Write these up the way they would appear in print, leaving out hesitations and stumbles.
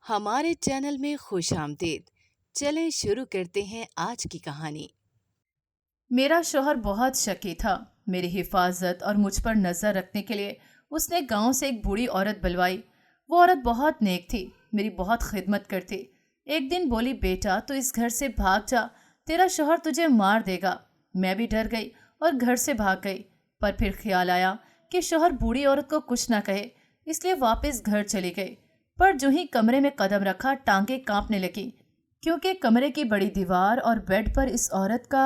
ہمارے چینل میں خوش آمدید۔ چلیں شروع کرتے ہیں آج کی کہانی۔ میرا شوہر بہت شکی تھا۔ میری حفاظت اور مجھ پر نظر رکھنے کے لیے اس نے گاؤں سے ایک بوڑھی عورت بلوائی۔ وہ عورت بہت نیک تھی، میری بہت خدمت کرتی۔ ایک دن بولی، بیٹا تو اس گھر سے بھاگ جا، تیرا شوہر تجھے مار دے گا۔ میں بھی ڈر گئی اور گھر سے بھاگ گئی، پر پھر خیال آیا کہ شوہر بوڑھی عورت کو کچھ نہ کہے، اس لیے واپس گھر چلی گئی۔ پر جو ہی کمرے میں قدم رکھا ٹانگیں کانپنے لگی، کیونکہ کمرے کی بڑی دیوار اور بیڈ پر اس عورت کا…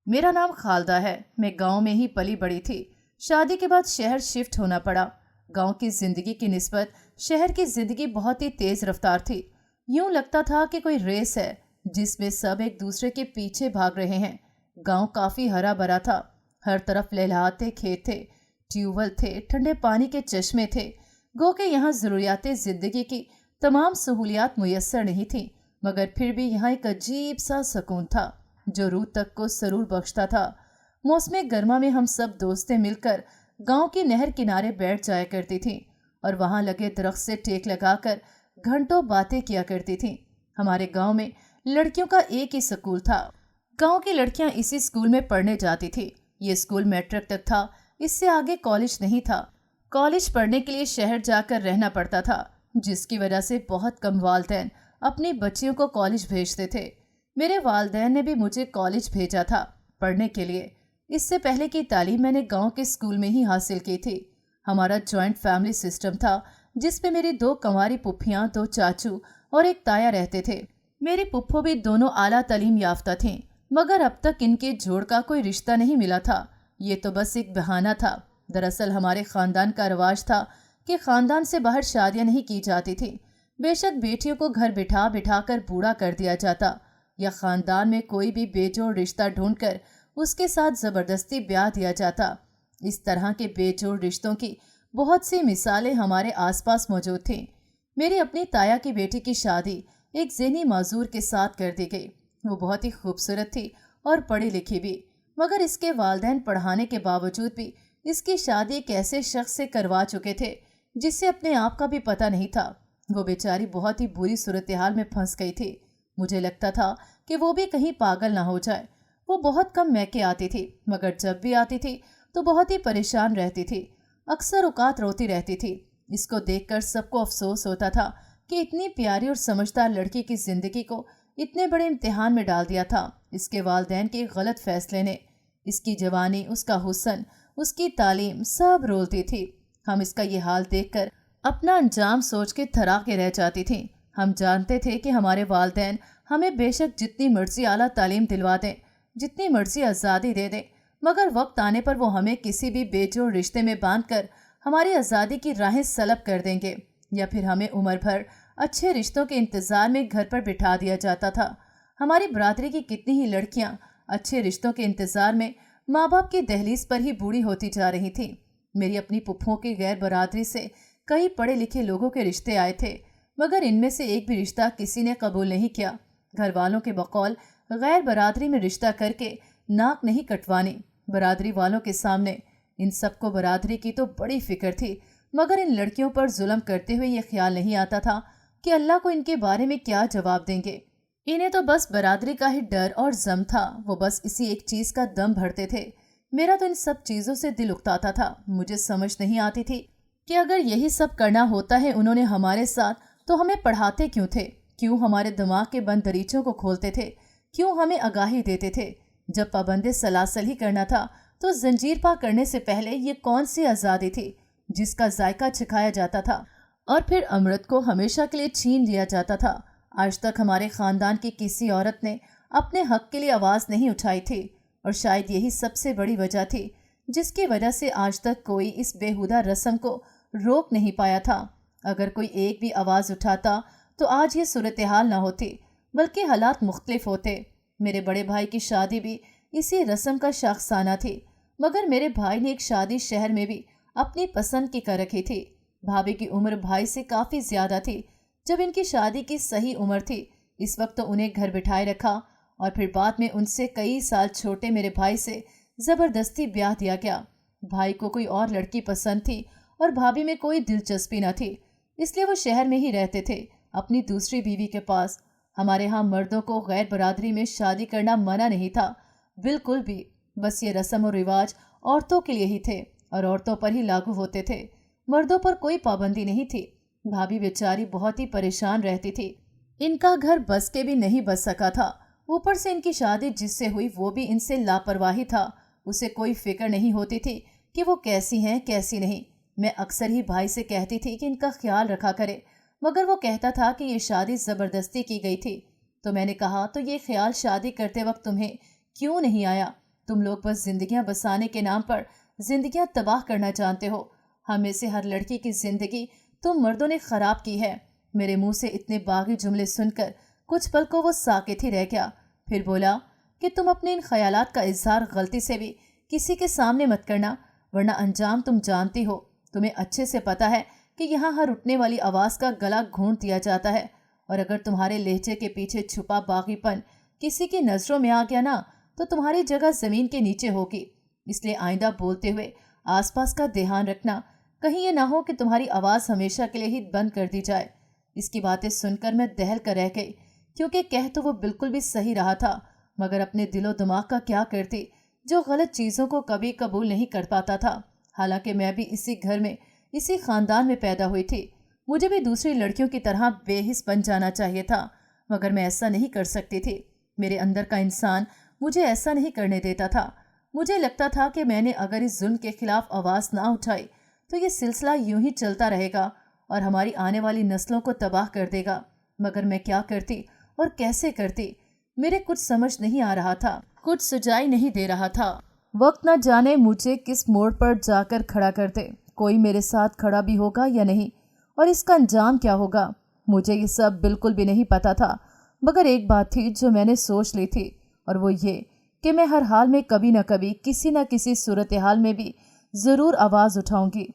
میرا نام خالدہ ہے، میں گاؤں میں ہی پلی بڑی تھی۔ شادی کے بعد شہر شفٹ ہونا پڑا۔ گاؤں کی زندگی کی نسبت شہر کی زندگی بہت ہی تیز رفتار تھی۔ یوں لگتا تھا کہ کوئی ریس ہے جس میں سب ایک دوسرے کے پیچھے بھاگ رہے ہیں۔ گاؤں کافی ہرا بھرا تھا، ہر طرف لہلہاتے کھیت تھے، ٹیوب ویل تھے، ٹھنڈے پانی کے چشمے تھے۔ گو کہ یہاں ضروریات زندگی کی تمام سہولیات میسر نہیں تھیں، مگر پھر بھی یہاں ایک عجیب سا سکون تھا جو روح تک کو سرور بخشتا تھا۔ موسم گرما میں ہم سب دوستیں مل کر گاؤں کی نہر کنارے بیٹھ جایا کرتی تھیں اور وہاں لگے درخت سے ٹیک لگا کر گھنٹوں باتیں کیا کرتی تھیں۔ ہمارے گاؤں میں لڑکیوں کا ایک ہی سکول تھا۔ گاؤں کی لڑکیاں اسی سکول میں پڑھنے جاتی تھی۔ یہ سکول میٹرک تک تھا، اس سے آگے کالج نہیں تھا۔ کالج پڑھنے کے لیے شہر جا کر رہنا پڑتا تھا، جس کی وجہ سے بہت کم والدین اپنی بچیوں کو کالج بھیجتے تھے۔ میرے والدین نے بھی مجھے کالج بھیجا تھا پڑھنے کے لیے۔ اس سے پہلے کی تعلیم میں نے گاؤں کے اسکول میں ہی حاصل کی تھی۔ ہمارا جوائنٹ فیملی سسٹم تھا جس میں میری 2 کنواری پھوپھیاں، 2 چاچو اور ایک تایا رہتے تھے۔ میری پھوپھو بھی دونوں اعلیٰ تعلیم یافتہ تھیں، مگر اب تک ان کے جوڑ کا کوئی رشتہ نہیں ملا تھا۔ یہ تو بس ایک بہانہ تھا۔ دراصل ہمارے خاندان کا رواج تھا کہ خاندان سے باہر شادیاں نہیں کی جاتی تھیں۔ بے شک بیٹیوں کو گھر بٹھا بٹھا کر بوڑھا کر دیا جاتا، یا خاندان میں کوئی بھی بے جوڑ رشتہ ڈھونڈ کر اس کے ساتھ زبردستی بیاہ دیا جاتا۔ اس طرح کے بے جوڑ رشتوں کی بہت سی مثالیں ہمارے آس پاس موجود تھیں۔ میری اپنی تایا کی بیٹی کی شادی ایک ذہنی معذور کے ساتھ کر دی گئی۔ وہ بہت ہی خوبصورت تھی اور پڑھی لکھی بھی، مگر اس کے والدین پڑھانے کے باوجود بھی اس کی شادی ایک ایسے شخص سے کروا چکے تھے جس سے اپنے آپ کا بھی پتہ نہیں تھا۔ وہ بیچاری بہت ہی بری صورتحال میں پھنس گئی تھی۔ مجھے لگتا تھا کہ وہ بھی کہیں پاگل نہ ہو جائے۔ وہ بہت کم میکے آتی تھی، مگر جب بھی آتی تھی تو بہت ہی پریشان رہتی تھی، اکثر اوقات روتی رہتی تھی۔ اس کو دیکھ کر سب کو افسوس ہوتا تھا کہ اتنی پیاری اور سمجھدار لڑکی کی زندگی کو اتنے بڑے امتحان میں ڈال دیا تھا اس کے والدین کے غلط فیصلے نے۔ اس کی جوانی، اس کا حسن، اس کی تعلیم سب رولتی تھی۔ ہم اس کا یہ حال دیکھ کر اپنا انجام سوچ کے تھرا کے رہ جاتی تھیں۔ ہم جانتے تھے کہ ہمارے والدین ہمیں بے شک جتنی مرضی اعلیٰ تعلیم دلوا دیں، جتنی مرضی آزادی دے دیں، مگر وقت آنے پر وہ ہمیں کسی بھی بے جوڑ رشتے میں باندھ کر ہماری آزادی کی راہیں سلب کر دیں گے، یا پھر ہمیں عمر بھر اچھے رشتوں کے انتظار میں گھر پر بٹھا دیا جاتا تھا۔ ہماری برادری کی کتنی ہی لڑکیاں اچھے رشتوں کے انتظار میں ماں باپ کی دہلیز پر ہی بوڑھی ہوتی جا رہی تھیں۔ میری اپنی پھوپھوں کی غیر برادری سے کئی پڑھے لکھے لوگوں کے رشتے آئے تھے، مگر ان میں سے ایک بھی رشتہ کسی نے قبول نہیں کیا۔ گھر والوں کے بقول غیر برادری میں رشتہ کر کے ناک نہیں کٹوانی۔ برادری والوں کے سامنے ان سب کو برادری کی تو بڑی فکر تھی، مگر ان لڑکیوں پر ظلم کرتے ہوئے یہ خیال نہیں آتا تھا کہ اللہ کو ان کے بارے میں کیا جواب دیں گے۔ انہیں تو بس برادری کا ہی ڈر اور غم تھا، وہ بس اسی ایک چیز کا دم بھرتے تھے۔ میرا تو ان سب چیزوں سے دل اکتاتا تھا۔ مجھے سمجھ نہیں آتی تھی کہ اگر یہی سب کرنا ہوتا ہے انہوں نے ہمارے ساتھ، تو ہمیں پڑھاتے کیوں تھے؟ کیوں ہمارے دماغ کے بند دریچوں کو کھولتے تھے؟ کیوں ہمیں آگاہی دیتے تھے؟ جب پابند سلاسل ہی کرنا تھا تو زنجیر پا کرنے سے پہلے یہ کون سی آزادی تھی جس کا ذائقہ چکھایا جاتا تھا اور پھر امرت کو ہمیشہ کے لیے چھین لیا جاتا تھا؟ آج تک ہمارے خاندان کی کسی عورت نے اپنے حق کے لیے آواز نہیں اٹھائی تھی، اور شاید یہی سب سے بڑی وجہ تھی جس کی وجہ سے آج تک کوئی اس بےہودہ رسم کو روک نہیں پایا تھا۔ اگر کوئی ایک بھی آواز اٹھاتا تو آج یہ صورتحال نہ ہوتی، بلکہ حالات مختلف ہوتے۔ میرے بڑے بھائی کی شادی بھی اسی رسم کا شاخسانہ تھی، مگر میرے بھائی نے ایک شادی شہر میں بھی اپنی پسند کی کر رکھی تھی۔ بھابھی کی عمر بھائی سے کافی زیادہ تھی۔ جب ان کی شادی کی صحیح عمر تھی، اس وقت تو انہیں گھر بٹھائے رکھا، اور پھر بعد میں ان سے کئی سال چھوٹے میرے بھائی سے زبردستی بیاہ دیا گیا۔ بھائی کو کوئی اور لڑکی پسند تھی اور بھابھی میں کوئی دلچسپی نہ تھی۔ اس لیے وہ شہر میں ہی رہتے تھے اپنی دوسری بیوی کے پاس۔ ہمارے ہاں مردوں کو غیر برادری میں شادی کرنا منع نہیں تھا، بالکل بھی۔ بس یہ رسم و رواج عورتوں کے لیے ہی تھے اور عورتوں پر ہی لاگو ہوتے تھے، مردوں پر کوئی پابندی نہیں تھی۔ بھابھی بیچاری بہت ہی پریشان رہتی تھی، ان کا گھر بس کے بھی نہیں بس سکا تھا، اوپر سے ان کی شادی جس سے ہوئی وہ بھی ان سے لاپرواہی تھا۔ اسے کوئی فکر نہیں ہوتی تھی کہ وہ کیسی ہیں کیسی نہیں۔ میں اکثر ہی بھائی سے کہتی تھی کہ ان کا خیال رکھا کرے، مگر وہ کہتا تھا کہ یہ شادی زبردستی کی گئی تھی۔ تو میں نے کہا تو یہ خیال شادی کرتے وقت تمہیں کیوں نہیں آیا؟ تم لوگ بس زندگیاں بسانے کے نام پر زندگیاں تباہ کرنا جانتے ہو۔ ہم میں سے ہر لڑکی کی زندگی تم مردوں نے خراب کی ہے۔ میرے منہ سے اتنے باغی جملے سن کر کچھ پل کو وہ ساکت ہی رہ گیا، پھر بولا کہ تم اپنے ان خیالات کا اظہار غلطی سے بھی کسی کے سامنے مت کرنا، ورنہ انجام تم جانتی ہو۔ تمہیں اچھے سے پتا ہے کہ یہاں ہر اٹھنے والی آواز کا گلا گھونٹ دیا جاتا ہے، اور اگر تمہارے لہجے کے پیچھے چھپا باغی پن کسی کی نظروں میں آ گیا نا تو تمہاری جگہ زمین کے نیچے ہوگی۔ اس لیے آئندہ بولتے ہوئے آس پاس کا دھیان رکھنا، کہیں یہ نہ ہو کہ تمہاری آواز ہمیشہ کے لیے ہی بند کر دی جائے۔ اس کی باتیں سن کر میں دہل کر رہ گئی، کیونکہ کہہ تو وہ بالکل بھی صحیح رہا تھا، مگر اپنے دل و دماغ کا کیا کرتی جو غلط چیزوں کو کبھی قبول نہیں کر پاتا تھا۔ حالانکہ میں بھی اسی گھر میں اسی خاندان میں پیدا ہوئی تھی، مجھے بھی دوسری لڑکیوں کی طرح بے حس بن جانا چاہیے تھا، مگر میں ایسا نہیں کر سکتی تھی۔ میرے اندر کا انسان مجھے ایسا نہیں کرنے دیتا تھا۔ مجھے لگتا تھا کہ میں نے اگر اس ظلم کے خلاف آواز نہ اٹھائی تو یہ سلسلہ یوں ہی چلتا رہے گا اور ہماری آنے والی نسلوں کو تباہ کر دے گا۔ مگر میں کیا کرتی اور کیسے کرتی، میرے کچھ سمجھ نہیں آ رہا تھا، کچھ سجائی نہیں دے رہا تھا۔ وقت نہ جانے مجھے کس موڑ پر جا کر کھڑا کرتے، کوئی میرے ساتھ کھڑا بھی ہوگا یا نہیں، اور اس کا انجام کیا ہوگا، مجھے یہ سب بالکل بھی نہیں پتا تھا۔ مگر ایک بات تھی جو میں نے سوچ لی تھی، اور وہ یہ کہ میں ہر حال میں کبھی نہ کبھی کسی نہ کسی صورتحال میں بھی ضرور آواز اٹھاؤں گی۔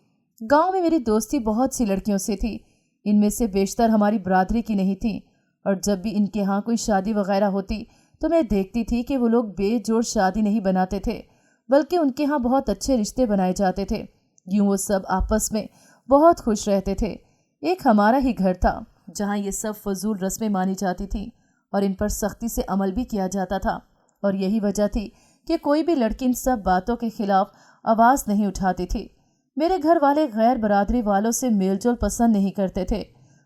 گاؤں میں میری دوستی بہت سی لڑکیوں سے تھی، ان میں سے بیشتر ہماری برادری کی نہیں تھیں، اور جب بھی ان کے ہاں کوئی شادی وغیرہ ہوتی تو میں دیکھتی تھی کہ وہ لوگ بے جوڑ شادی نہیں بناتے تھے، بلکہ ان کے ہاں بہت اچھے رشتے بنائے جاتے تھے۔ یوں وہ سب آپس میں بہت خوش رہتے تھے۔ ایک ہمارا ہی گھر تھا جہاں یہ سب فضول رسمیں مانی جاتی تھیں اور ان پر سختی سے عمل بھی کیا جاتا تھا، اور یہی وجہ تھی کہ کوئی بھی لڑکی ان سب باتوں کے خلاف آواز نہیں اٹھاتی تھی۔ میرے گھر والے غیر برادری والوں سے میل جول پسند نہیں کرتے تھے،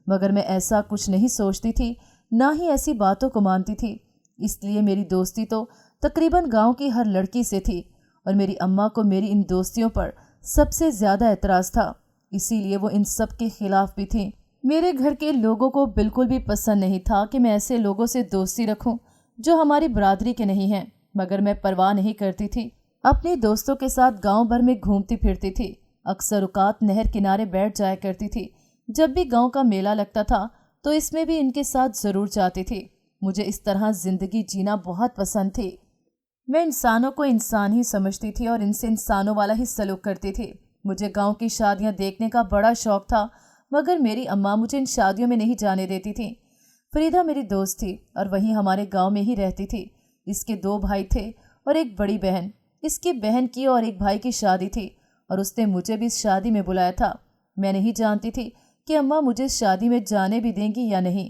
مگر میں ایسا کچھ نہیں سوچتی تھی، نہ ہی ایسی باتوں کو مانتی تھی۔ اس لیے میری دوستی تو تقریباً گاؤں کی ہر لڑکی سے تھی، اور میری اماں کو میری ان دوستیوں پر سب سے زیادہ اعتراض تھا، اسی لیے وہ ان سب کے خلاف بھی تھیں۔ میرے گھر کے لوگوں کو بالکل بھی پسند نہیں تھا کہ میں ایسے لوگوں سے دوستی رکھوں جو ہماری برادری کے نہیں ہیں، مگر میں پرواہ نہیں کرتی تھی۔ اپنی دوستوں کے ساتھ گاؤں بھر میں گھومتی پھرتی تھی، اکثر اوقات نہر کنارے بیٹھ جایا کرتی تھی۔ جب بھی گاؤں کا میلہ لگتا تھا تو اس میں بھی ان کے ساتھ ضرور جاتی تھی۔ مجھے اس طرح زندگی جینا بہت پسند تھی۔ میں انسانوں کو انسان ہی سمجھتی تھی اور ان سے انسانوں والا ہی سلوک کرتی تھی۔ مجھے گاؤں کی شادیاں دیکھنے کا بڑا شوق تھا، مگر میری اماں مجھے ان شادیوں میں نہیں جانے دیتی تھی۔ فریدہ میری دوست تھی اور وہیں ہمارے گاؤں میں ہی رہتی تھی۔ اس کے 2 بھائی تھے اور ایک بڑی بہن۔ اس کی بہن کی اور ایک بھائی کی شادی تھی اور اس نے مجھے بھی اس شادی میں بلایا تھا۔ میں نہیں جانتی تھی کہ اماں مجھے اس شادی میں جانے بھی دیں گی یا نہیں،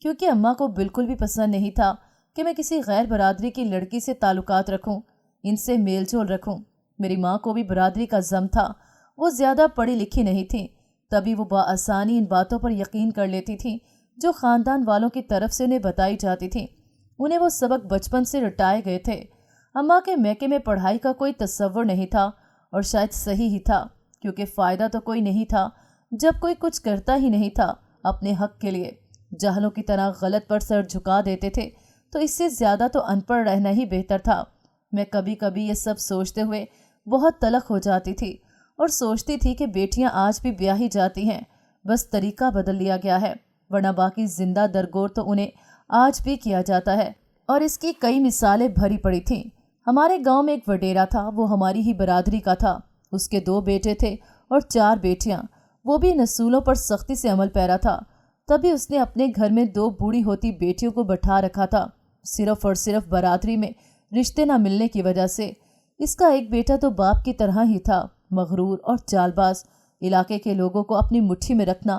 کیونکہ اماں کو بالکل بھی پسند نہیں تھا کہ میں کسی غیر برادری کی لڑکی سے تعلقات رکھوں، ان سے میل جول رکھوں۔ میری ماں کو بھی برادری کا ضم تھا، وہ زیادہ پڑھی لکھی نہیں تھیں، تبھی وہ بآسانی ان باتوں پر یقین کر لیتی تھیں جو خاندان والوں کی طرف سے انہیں بتائی جاتی تھیں۔ انہیں وہ سبق بچپن سے رٹائے گئے تھے۔ اماں کے میکے میں پڑھائی کا کوئی تصور نہیں تھا، اور شاید صحیح ہی تھا، کیونکہ فائدہ تو کوئی نہیں تھا جب کوئی کچھ کرتا ہی نہیں تھا اپنے حق کے لیے۔ جاہلوں کی طرح غلط پر سر جھکا دیتے تھے، تو اس سے زیادہ تو ان پڑھ رہنا ہی بہتر تھا۔ میں کبھی کبھی یہ سب سوچتے ہوئے بہت تلخ ہو جاتی تھی اور سوچتی تھی کہ بیٹیاں آج بھی بیاہی جاتی ہیں، بس طریقہ بدل لیا گیا ہے، ورنہ باقی زندہ درگور تو انہیں آج بھی کیا جاتا ہے، اور اس کی کئی مثالیں بھری پڑی تھیں۔ ہمارے گاؤں میں ایک وڈیرا تھا، وہ ہماری ہی برادری کا تھا۔ اس کے 2 بیٹے تھے اور 4 بیٹیاں، وہ بھی نسولوں پر سختی سے عمل پیرا تھا۔ تبھی اس نے اپنے گھر میں 2 بوڑھی ہوتی بیٹیوں کو بٹھا رکھا تھا، صرف اور صرف برادری میں رشتے نہ ملنے کی وجہ سے۔ اس کا ایک بیٹا تو باپ کی طرح ہی تھا، مغرور اور چال باز، علاقے کے لوگوں کو اپنی مٹھی میں رکھنا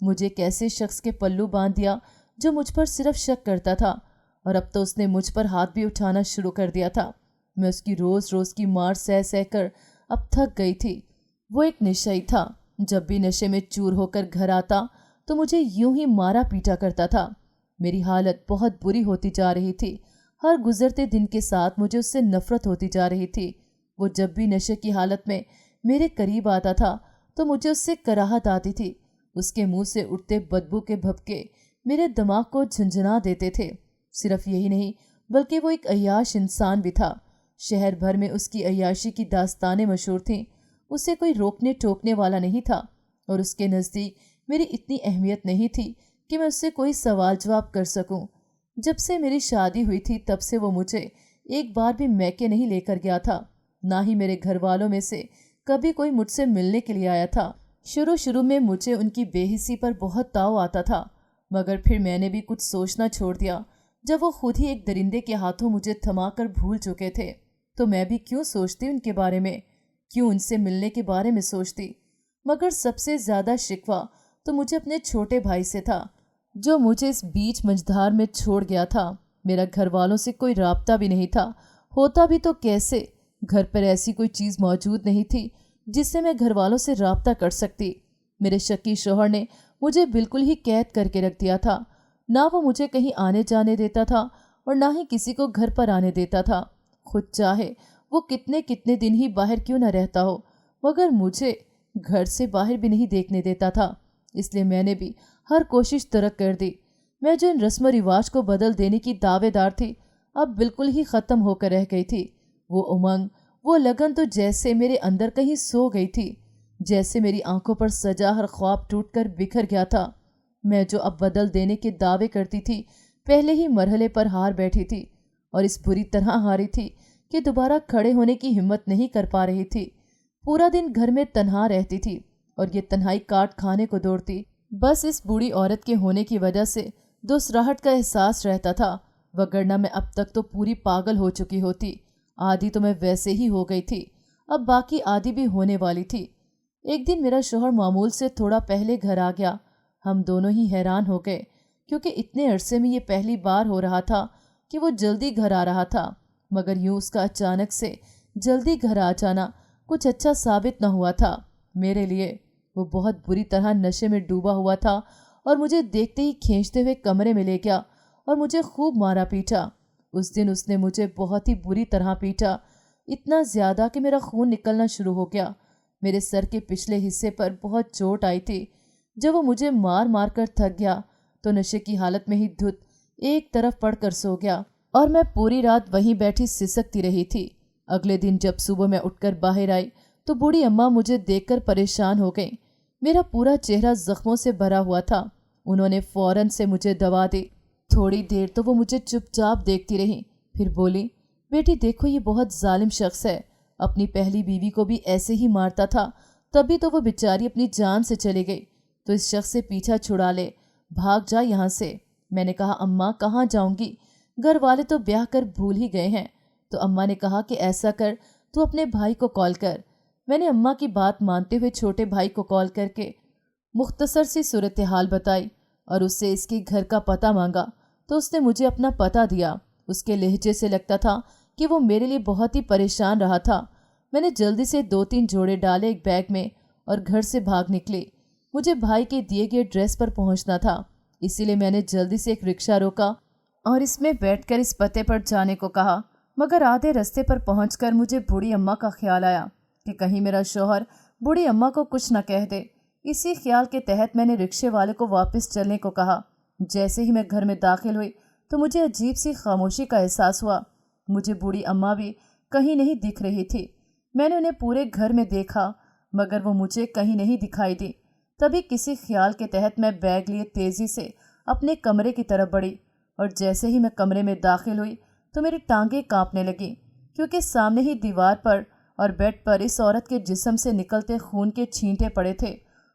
مجھے ایک ایسے شخص کے پلو باندھ دیا جو مجھ پر صرف شک کرتا تھا، اور اب تو اس نے مجھ پر ہاتھ بھی اٹھانا شروع کر دیا تھا۔ میں اس کی روز روز کی مار سہ سہ کر اب تھک گئی تھی۔ وہ ایک نشئی تھا، جب بھی نشے میں چور ہو کر گھر آتا تو مجھے یوں ہی مارا پیٹا کرتا تھا۔ میری حالت بہت بری ہوتی جا رہی تھی۔ ہر گزرتے دن کے ساتھ مجھے اس سے نفرت ہوتی جا رہی تھی۔ وہ جب بھی نشے کی حالت میں میرے قریب آتا تھا تو مجھے اس سے کراہت آتی تھی۔ اس کے منہ سے اٹھتے بدبو کے بھپکے میرے دماغ کو جھنجھنا دیتے تھے۔ صرف یہی نہیں بلکہ وہ ایک عیاش انسان بھی تھا۔ شہر بھر میں اس کی عیاشی کی داستانیں مشہور تھیں۔ اسے کوئی روکنے ٹوکنے والا نہیں تھا، اور اس کے نزدیک میری اتنی اہمیت نہیں تھی کہ میں اس سے کوئی سوال جواب کر سکوں۔ جب سے میری شادی ہوئی تھی تب سے وہ مجھے ایک بار بھی میکے نہیں لے کر گیا تھا، نہ ہی میرے گھر والوں میں سے کبھی کوئی مجھ سے ملنے کے لیے آیا تھا۔ شروع میں مجھے ان کی بے حسی پر بہت تاؤ آتا تھا، مگر پھر میں نے بھی کچھ سوچنا چھوڑ دیا۔ جب وہ خود ہی ایک درندے کے ہاتھوں مجھے تھما کر بھول چکے تھے تو میں بھی کیوں سوچتی ان کے بارے میں، کیوں ان سے ملنے کے بارے میں سوچتی۔ مگر سب سے زیادہ شکوہ تو مجھے اپنے چھوٹے بھائی سے تھا، جو مجھے اس بیچ مجدھار میں چھوڑ گیا تھا۔ میرا گھر والوں سے کوئی رابطہ بھی نہیں تھا، ہوتا بھی تو کیسے؟ گھر پر ایسی کوئی چیز موجود نہیں تھی جس سے میں گھر والوں سے رابطہ کر سکتی۔ میرے شکی شوہر نے مجھے بالکل ہی قید کر کے رکھ دیا تھا۔ نہ وہ مجھے کہیں آنے جانے دیتا تھا اور نہ ہی کسی کو گھر پر آنے دیتا تھا۔ خود چاہے وہ کتنے دن ہی باہر کیوں نہ رہتا ہو، مگر مجھے گھر سے باہر بھی نہیں دیکھنے دیتا تھا۔ اس لیے میں نے بھی ہر کوشش ترک کر دی۔ میں جو ان رسم و رواج کو بدل دینے کی دعوے دار تھی، اب بالکل ہی ختم ہو کر رہ گئی تھی۔ وہ امنگ، وہ لگن تو جیسے میرے اندر کہیں سو گئی تھی، جیسے میری آنکھوں پر سجا ہر خواب ٹوٹ کر بکھر گیا تھا۔ میں جو اب بدل دینے کے دعوے کرتی تھی، پہلے ہی مرحلے پر ہار بیٹھی تھی، اور اس بری طرح ہاری تھی کہ دوبارہ کھڑے ہونے کی ہمت نہیں کر پا رہی تھی۔ پورا دن گھر میں تنہا رہتی تھی اور یہ تنہائی کاٹ کھانے کو دوڑتی۔ بس اس بوڑھی عورت کے ہونے کی وجہ سے دوسراہٹ کا احساس رہتا تھا، وگرنہ میں اب تک تو پوری پاگل ہو چکی ہوتی۔ آدھی تو میں ویسے ہی ہو گئی تھی، اب باقی آدھی بھی ہونے والی تھی۔ ایک دن میرا شوہر معمول سے تھوڑا پہلے گھر آ گیا۔ ہم دونوں ہی حیران ہو گئے، کیونکہ اتنے عرصے میں یہ پہلی بار ہو رہا تھا کہ وہ جلدی گھر آ رہا تھا، مگر یوں اس کا اچانک سے جلدی گھر آ جانا کچھ اچھا ثابت نہ ہوا تھا میرے لیے۔ وہ بہت بری طرح نشے میں ڈوبا ہوا تھا اور مجھے دیکھتے ہی کھینچتے ہوئے کمرے میں لے گیا اور مجھے خوب مارا پیٹا۔ اس دن اس نے مجھے بہت ہی بری طرح پیٹا، اتنا زیادہ کہ میرا خون نکلنا شروع ہو گیا۔ میرے سر کے پچھلے حصے پر بہت چوٹ آئی تھی۔ جب وہ مجھے مار مار کر تھک گیا تو نشے کی حالت میں ہی دھت ایک طرف پڑ کر سو گیا، اور میں پوری رات وہیں بیٹھی سسکتی رہی تھی۔ اگلے دن جب صبح میں اٹھ کر باہر آئی تو بوڑھی اماں مجھے دیکھ کر پریشان ہو گئیں۔ میرا پورا چہرہ زخموں سے بھرا ہوا تھا۔ انہوں نے فوراً سے مجھے دوا دی۔ تھوڑی دیر تو وہ مجھے چپ چاپ دیکھتی رہیں، پھر بولی، بیٹی دیکھو یہ بہت ظالم شخص ہے، اپنی پہلی بیوی کو بھی ایسے ہی مارتا تھا، تبھی تو وہ بیچاری اپنی جان سے چلی گئی، تو اس شخص سے پیچھا چھڑا لے، بھاگ جا یہاں سے۔ میں نے کہا، اماں کہاں جاؤں گی، گھر والے تو بیاہ کر بھول ہی گئے ہیں۔ تو اماں نے کہا کہ ایسا کر تو اپنے بھائی کو کال کر۔ میں نے اماں کی بات مانتے ہوئے چھوٹے بھائی کو کال کر کے مختصر سی صورتحال بتائی اور اس سے اس کے گھر کا پتہ مانگا، تو اس نے مجھے اپنا پتہ دیا۔ اس کے لہجے سے لگتا تھا کہ وہ میرے لیے بہت ہی پریشان رہا تھا۔ میں نے جلدی سے 2-3 جوڑے ڈالے ایک بیگ میں اور گھر سے بھاگ نکلی۔ مجھے بھائی کے دیے گئے ایڈریس پر پہنچنا تھا، اسی لیے میں نے جلدی سے ایک رکشہ روکا اور اس میں بیٹھ کر اس پتے پر جانے کو کہا۔ مگر آدھے رستے پر پہنچ کر مجھے بوڑھی اماں کا خیال آیا کہ کہیں میرا شوہر بوڑھی اماں کو کچھ نہ کہہ دے۔ اسی خیال کے تحت میں نے رکشے والے کو واپس چلنے کو کہا۔ جیسے ہی میں گھر میں داخل ہوئی تو مجھے عجیب سی خاموشی کا احساس ہوا۔ مجھے بوڑھی اماں بھی کہیں نہیں دکھ رہی تھی۔ میں نے انہیں پورے گھر میں دیکھا مگر وہ مجھے کہیں نہیں دکھائی دی۔ تبھی کسی خیال کے تحت میں بیگ لیے تیزی سے اپنے کمرے کی طرف بڑھی، اور جیسے ہی میں کمرے میں داخل ہوئی تو میری ٹانگیں کانپنے لگیں، کیونکہ سامنے ہی دیوار پر اور بیڈ پر اس عورت کے جسم سے نکلتے خون کے چھینٹے پڑے تھے،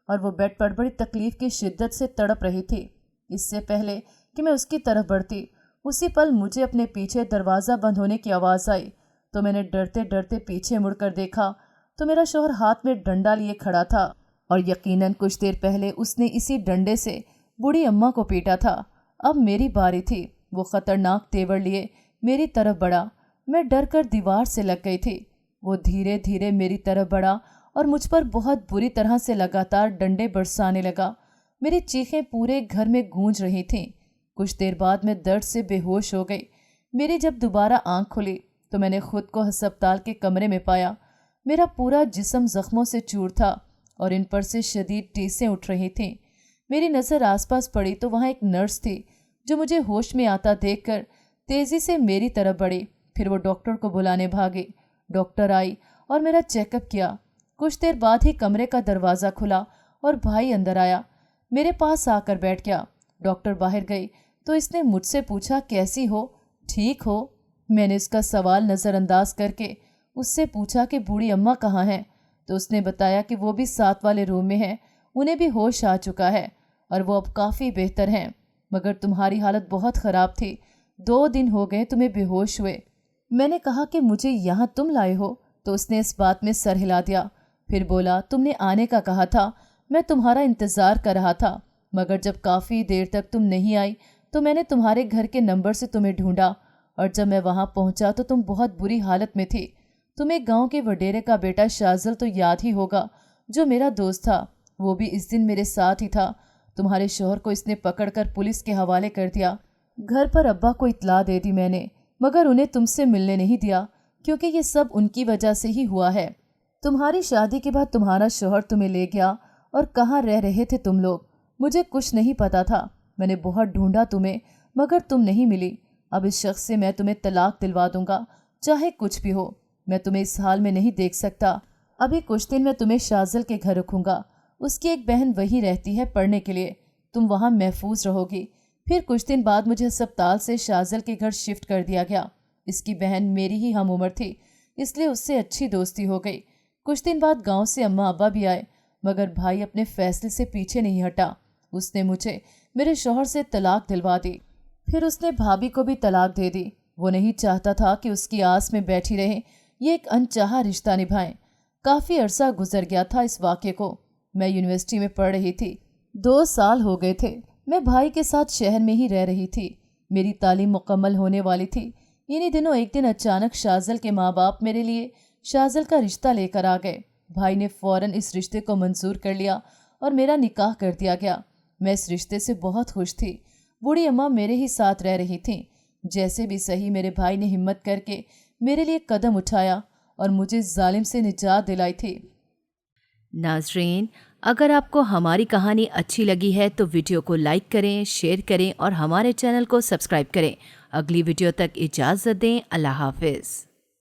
اور وہ بیڈ پر بڑی تکلیف کی شدت سے تڑپ رہی تھی۔ اس سے پہلے کہ میں اس کی طرف بڑھتی، اسی پل مجھے اپنے پیچھے دروازہ بند ہونے کی آواز آئی، تو میں نے ڈرتے ڈرتے پیچھے مڑ کر دیکھا تو میرا شوہر ہاتھ میں ڈنڈا لیے کھڑا تھا اور یقیناً کچھ دیر پہلے اس نے اسی ڈنڈے سے بوڑھی اماں کو پیٹا تھا۔ اب میری باری تھی۔ وہ خطرناک تیور لیے میری طرف بڑھا۔ میں ڈر کر دیوار سے لگ گئی تھی۔ وہ دھیرے دھیرے میری طرف بڑھا اور مجھ پر بہت بری طرح سے لگاتار ڈنڈے برسانے لگا۔ میری چیخیں پورے گھر میں گونج رہی تھیں۔ کچھ دیر بعد میں درد سے بے ہوش ہو گئی۔ میری جب دوبارہ آنکھ کھلی تو میں نے خود کو ہسپتال کے کمرے میں پایا۔ میرا پورا جسم زخموں سے چور تھا اور ان پر سے شدید ٹیسیں اٹھ رہی تھیں۔ میری نظر آس پاس پڑی تو وہاں ایک نرس تھی جو مجھے ہوش میں آتا دیکھ کر تیزی سے میری طرف بڑھی۔ پھر وہ ڈاکٹر کو بلانے بھاگی۔ ڈاکٹر آئی اور میرا چیک اپ کیا۔ کچھ دیر بعد ہی کمرے کا دروازہ کھلا اور بھائی اندر آیا۔ میرے پاس آ کر بیٹھ گیا۔ ڈاکٹر باہر گئی تو اس نے مجھ سے پوچھا، کیسی ہو؟ ٹھیک ہو؟ میں نے اس کا سوال نظر انداز کر کے اس سے پوچھا کہ بوڑھی اماں کہاں ہیں؟ تو اس نے بتایا کہ وہ بھی 7 والے روم میں ہیں، انہیں بھی ہوش آ چکا ہے اور وہ اب کافی بہتر ہیں، مگر تمہاری حالت بہت خراب تھی، 2 دن ہو گئے تمہیں بے ہوش ہوئے۔ میں نے کہا کہ مجھے یہاں تم لائے ہو؟ تو اس نے اس بات میں سر ہلا دیا۔ پھر بولا، تم نے آنے کا کہا تھا، میں تمہارا انتظار کر رہا تھا، مگر جب کافی دیر تک تم نہیں آئی تو میں نے تمہارے گھر کے نمبر سے تمہیں ڈھونڈا، اور جب میں وہاں پہنچا تو تم بہت بری حالت میں تھی۔ تمہیں گاؤں کے وڈیرے کا بیٹا شازل تو یاد ہی ہوگا، جو میرا دوست تھا، وہ بھی اس دن میرے ساتھ ہی تھا۔ تمہارے شوہر کو اس نے پکڑ کر پولیس کے حوالے کر دیا۔ گھر پر ابا کو اطلاع دے دی میں نے، مگر انہیں تم سے ملنے نہیں دیا، کیونکہ یہ سب ان کی وجہ سے ہی ہوا ہے۔ تمہاری شادی کے بعد تمہارا شوہر تمہیں لے گیا، اور کہاں رہ رہے تھے تم لوگ؟ مجھے کچھ نہیں پتا تھا۔ میں نے بہت ڈھونڈا تمہیں، مگر تم نہیں ملی۔ اب اس شخص سے میں تمہیں طلاق دلوا دوں گا، چاہے کچھ بھی ہو۔ میں تمہیں اس حال میں نہیں دیکھ سکتا۔ ابھی کچھ دن میں تمہیں شازل کے گھر رکھوں گا، اس کی ایک بہن وہی رہتی ہے پڑھنے کے لیے، تم وہاں محفوظ رہو گی۔ پھر کچھ دن بعد مجھے ہسپتال سے شازل کے گھر شفٹ کر دیا گیا۔ اس کی بہن میری ہی ہم عمر تھی، اس لیے اس سے اچھی دوستی ہو گئی۔ کچھ دن بعد گاؤں سے اماں ابا بھی آئے، مگر بھائی اپنے فیصلے سے پیچھے نہیں ہٹا۔ اس نے مجھے میرے شوہر سے طلاق دلوا دی۔ پھر اس نے بھابھی کو بھی طلاق دے دی۔ وہ نہیں چاہتا تھا کہ اس کی آس میں بیٹھی رہے، یہ ایک انچاہا رشتہ نبھائیں۔ کافی عرصہ گزر گیا تھا اس واقعے کو۔ میں یونیورسٹی میں پڑھ رہی تھی، 2 سال ہو گئے تھے۔ میں بھائی کے ساتھ شہر میں ہی رہ رہی تھی، میری تعلیم مکمل ہونے والی تھی۔ انہی دنوں ایک دن اچانک شازل کے ماں باپ میرے لیے شازل کا رشتہ لے کر آ گئے۔ بھائی نے فوراً اس رشتے کو منظور کر لیا اور میرا نکاح کر دیا گیا۔ میں اس رشتے سے بہت خوش تھی۔ بوڑھی اماں میرے ہی ساتھ رہ رہی تھیں۔ جیسے بھی صحیح میرے بھائی نے ہمت کر کے میرے لیے قدم اٹھایا اور مجھے ظالم سے نجات دلائی تھی۔ ناظرین، اگر آپ کو ہماری کہانی اچھی لگی ہے تو ویڈیو کو لائک کریں، شیئر کریں اور ہمارے چینل کو سبسکرائب کریں۔ اگلی ویڈیو تک اجازت دیں۔ اللہ حافظ۔